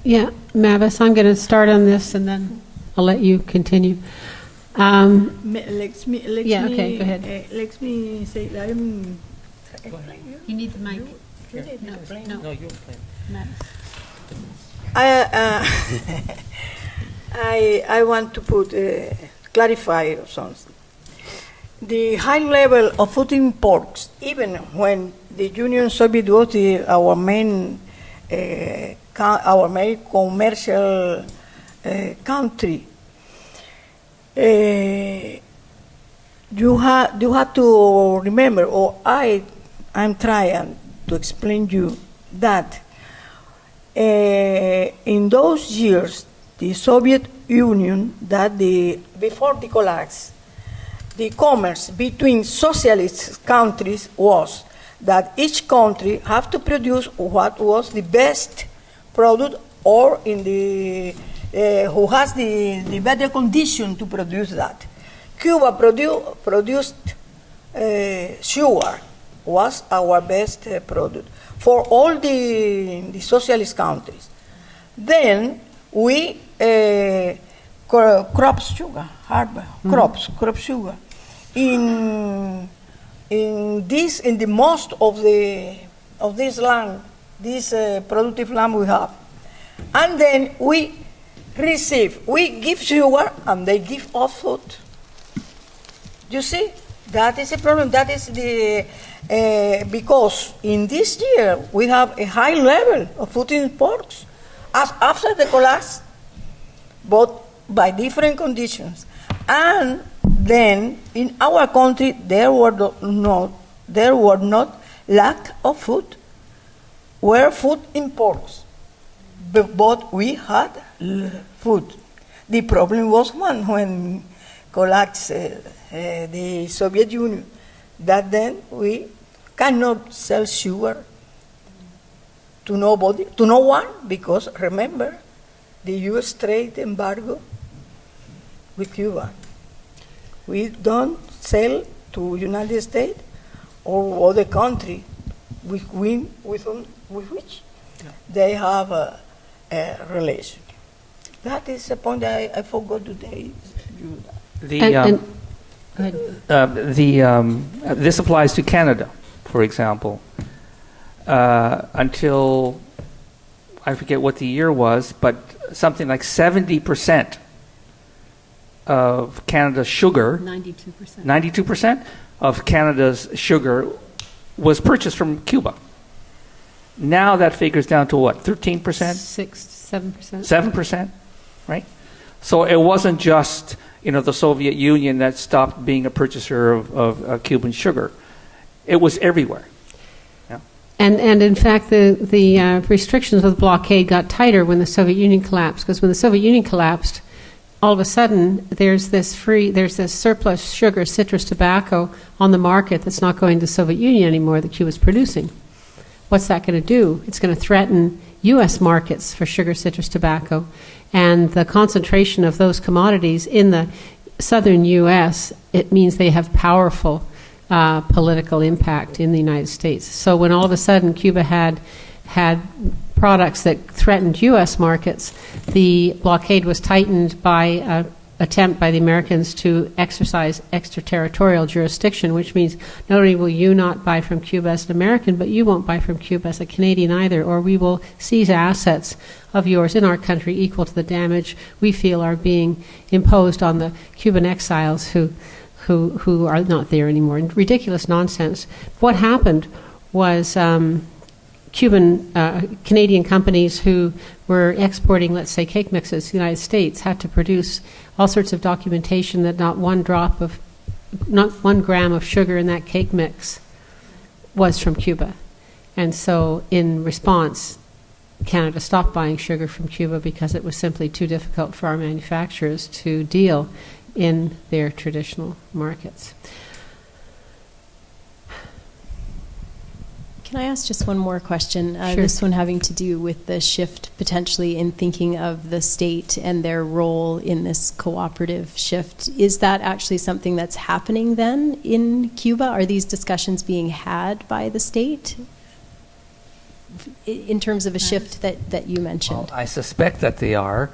Yeah, Mavis, I'm going to start on this and then I'll let you continue. Let me. Okay, go ahead. Let me say. You need the mic. No, you're playing. I want to clarify something. The high level of food imports, even when the Union Soviet was our main commercial country. You have to remember, or I'm trying to explain you that in those years, the Soviet Union, before the collapse, the commerce between socialist countries was that each country have to produce what was the best product, or in the who has the better condition to produce that. Cuba produced sugar, was our best product for all the socialist countries. Then we crop sugar, crop sugar. In the most of this land, this productive land we have, and then we receive. We give sugar and they give us food. You see, that is a problem. That is the because in this year we have a high level of food imports after the collapse, but by different conditions. And then in our country there were not lack of food, were food imports, but we had food. The problem was when collapsed the Soviet Union, that then we cannot sell sugar to nobody, to no one, because remember the U.S. trade embargo with Cuba. We don't sell to United States or other country with which they have a relation. That is a point I forgot today. This applies to Canada, for example. Until I forget what the year was, but something like 70% of Canada's sugar, 92% of Canada's sugar was purchased from Cuba. Now that figure's down to what, 13%? 7%. 7%, right? So it wasn't just the Soviet Union that stopped being a purchaser of Cuban sugar. It was everywhere. Yeah. And in fact, the restrictions of the blockade got tighter when the Soviet Union collapsed, because when the Soviet Union collapsed, all of a sudden there's this surplus sugar, citrus tobacco on the market that's not going to the Soviet Union anymore that Cuba's producing. What's that going to do? It's going to threaten U.S. markets for sugar, citrus tobacco, and the concentration of those commodities in the southern U.S., it means they have powerful political impact in the United States. So when all of a sudden Cuba had products that threatened U.S. markets, the blockade was tightened by an attempt by the Americans to exercise extraterritorial jurisdiction, which means not only will you not buy from Cuba as an American, but you won't buy from Cuba as a Canadian either, or we will seize assets of yours in our country equal to the damage we feel are being imposed on the Cuban exiles who are not there anymore. Ridiculous nonsense. What happened was Canadian companies who were exporting, let's say, cake mixes to the United States had to produce all sorts of documentation that not one gram of sugar in that cake mix was from Cuba. And so in response, Canada stopped buying sugar from Cuba because it was simply too difficult for our manufacturers to deal in their traditional markets. Can I ask just one more question? Sure. This one having to do with the shift potentially in thinking of the state and their role in this cooperative shift. Is that actually something that's happening then in Cuba? Are these discussions being had by the state in terms of a shift that you mentioned? Well, I suspect that they are,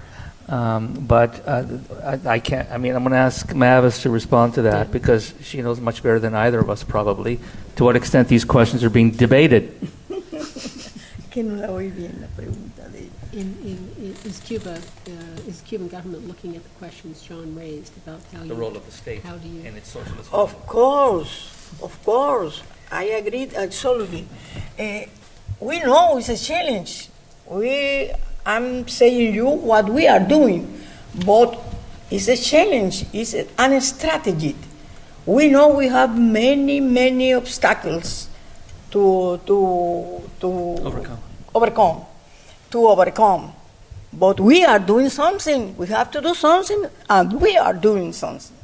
but I can't. I'm going to ask Mavis to respond to that because she knows much better than either of us probably to what extent these questions are being debated. Is Cuban government looking at the questions John raised about how the role of the state and its socialist? Of course, I agree absolutely. We know it's a challenge. I'm saying you what we are doing, but it's a challenge. It's a strategy. We know we have many obstacles to overcome. But we are doing something. We have to do something, and we are doing something.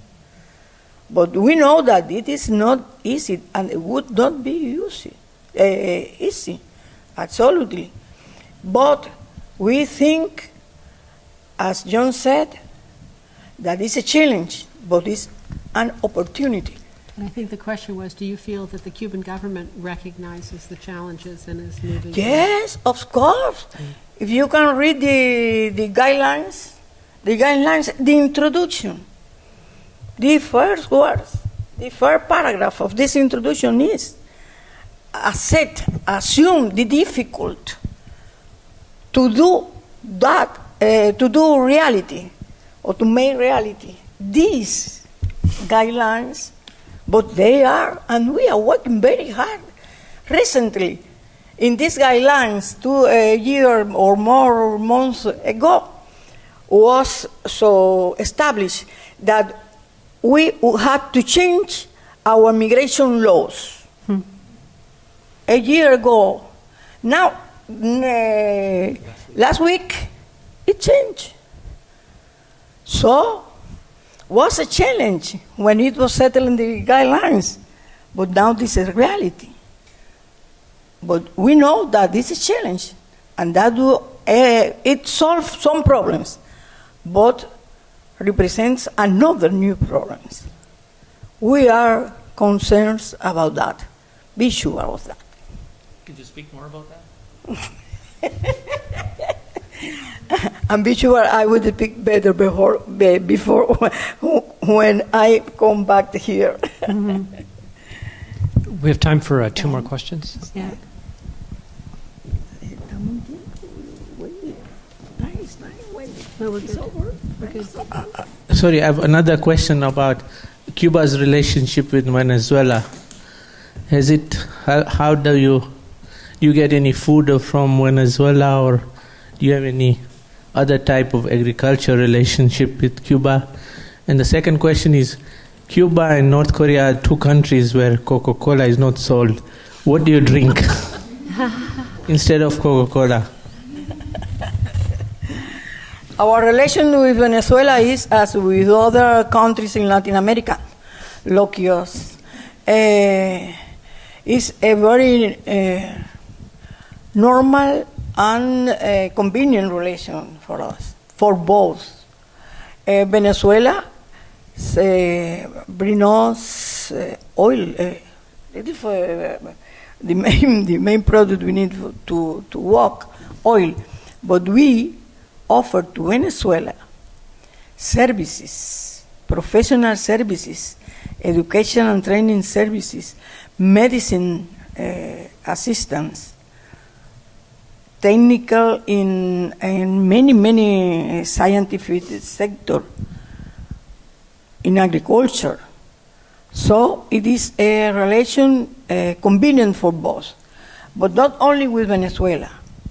But we know that it is not easy, and it would not be easy, absolutely. But we think, as John said, that it's a challenge, but it's an opportunity. And I think the question was, do you feel that the Cuban government recognizes the challenges and is moving? Yes, of course. If you can read the guidelines, the introduction, the first words, the first paragraph of this introduction is assume the difficult to do that to do reality or to make reality these guidelines, but they are, and we are working very hard. Recently, in these guidelines, a year or more months ago, was so established that we had to change our migration laws. A year ago. Now, last week, it changed. So, was a challenge when it was settled in the guidelines, but now this is reality. But we know that this is a challenge, and that it solves some problems, but represents another new problems. We are concerned about that. Be sure of that. Could you speak more about that? And be sure I will speak better before when I come back here. We have time for 2 more questions. Yeah. Sorry, I have another question about Cuba's relationship with Venezuela. How do you get any food from Venezuela, or do you have any other type of agriculture relationship with Cuba? And the second question is, Cuba and North Korea are 2 countries where Coca-Cola is not sold. What do you drink instead of Coca-Cola? Our relation with Venezuela is as with other countries in Latin America. Loquios. It's a very normal and convenient relation for us, for both. Venezuela brings us oil. It is the main product we need to work, oil. But we offer to Venezuela services, professional services, education and training services, medicine assistance, technical in many scientific sector, in agriculture. So it is a relation convenient for both, but not only with Venezuela,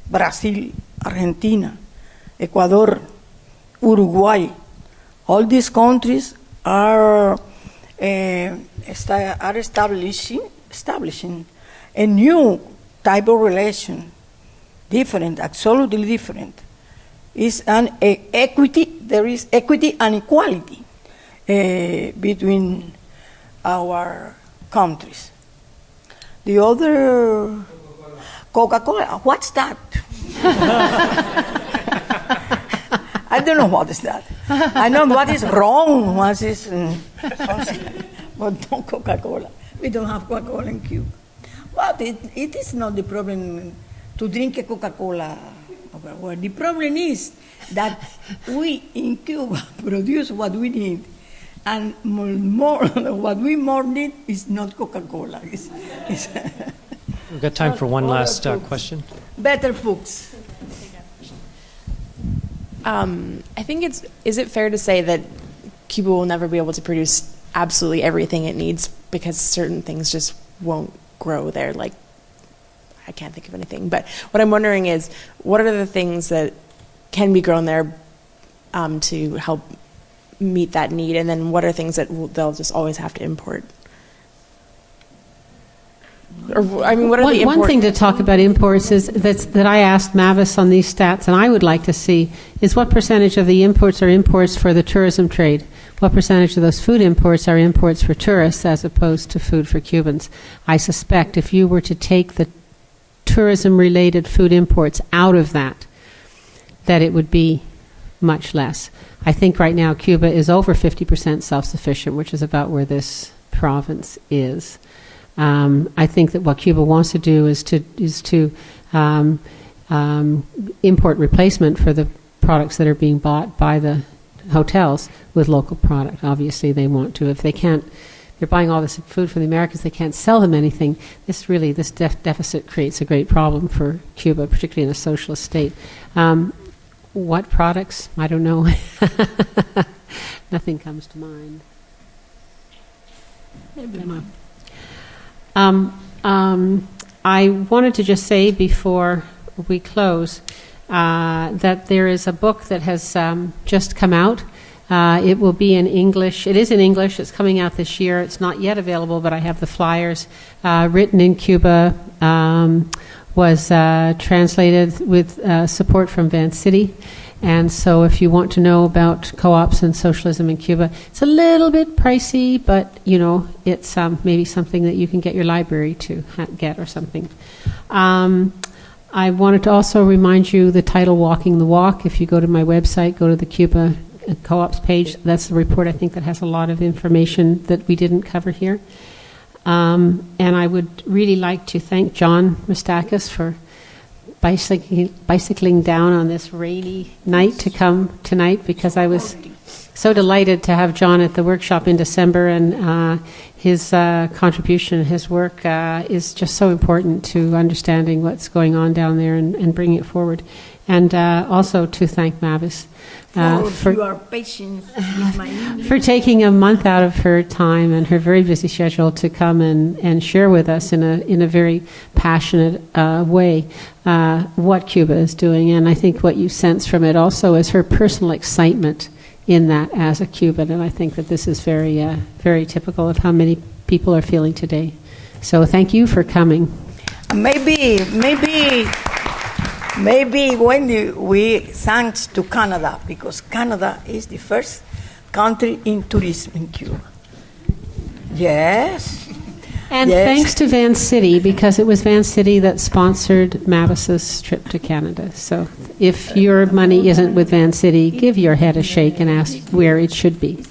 Brazil, Argentina, Ecuador, Uruguay. All these countries are establishing a new type of relation, different, absolutely different. It's an equity. There is equity and equality between our countries. The other Coca-Cola. What's that? I don't know what is that. I know what is wrong, what is something, but not Coca-Cola. We don't have Coca-Cola in Cuba. But it is not the problem to drink a Coca-Cola. Well, the problem is that we in Cuba produce what we need, and more what we more need is not Coca-Cola. We've got time for one last question. Better foods. I think is it fair to say that Cuba will never be able to produce absolutely everything it needs because certain things just won't grow there? Like, I can't think of anything. But what I'm wondering is, what are the things that can be grown there to help meet that need? And then what are things that they'll just always have to import? Or, I mean, what are the one thing to talk about imports is that I asked Mavis on these stats, and I would like to see, is what percentage of the imports are imports for the tourism trade? What percentage of those food imports are imports for tourists as opposed to food for Cubans? I suspect if you were to take the tourism-related food imports out of that it would be much less. I think right now Cuba is over 50% self-sufficient, which is about where this province is. I think that what Cuba wants to do is to import replacement for the products that are being bought by the hotels with local product. Obviously, they want to. If they can't, they're buying all this food from the Americans. They can't sell them anything. This deficit creates a great problem for Cuba, particularly in a socialist state. What products? I don't know. Nothing comes to mind. I wanted to just say before we close that there is a book that has just come out. It will be in English. It is in English. It's coming out this year. It's not yet available, but I have the flyers. Written in Cuba, was translated with support from Vancity. And so if you want to know about co-ops and socialism in Cuba, it's a little bit pricey, but, you know, it's maybe something that you can get your library to get or something. I wanted to also remind you the title, Walking the Walk. If you go to my website, go to the Cuba co-ops page. That's the report, I think, that has a lot of information that we didn't cover here. And I would really like to thank John Mustakis for bicycling down on this rainy night to come tonight, because I was so delighted to have John at the workshop in December, and his contribution, his work is just so important to understanding what's going on down there and bringing it forward. And also to thank Mavis for your patience with my English. For taking a month out of her time and her very busy schedule to come and share with us in a very passionate way what Cuba is doing. And I think what you sense from it also is her personal excitement in that as a Cuban. And I think that this is very, very typical of how many people are feeling today. So thank you for coming. Maybe when we thanks to Canada, because Canada is the first country in tourism in Cuba. Yes. And yes. Thanks to Vancity, because it was Vancity that sponsored Mavis's trip to Canada. So if your money isn't with Vancity, give your head a shake and ask where it should be.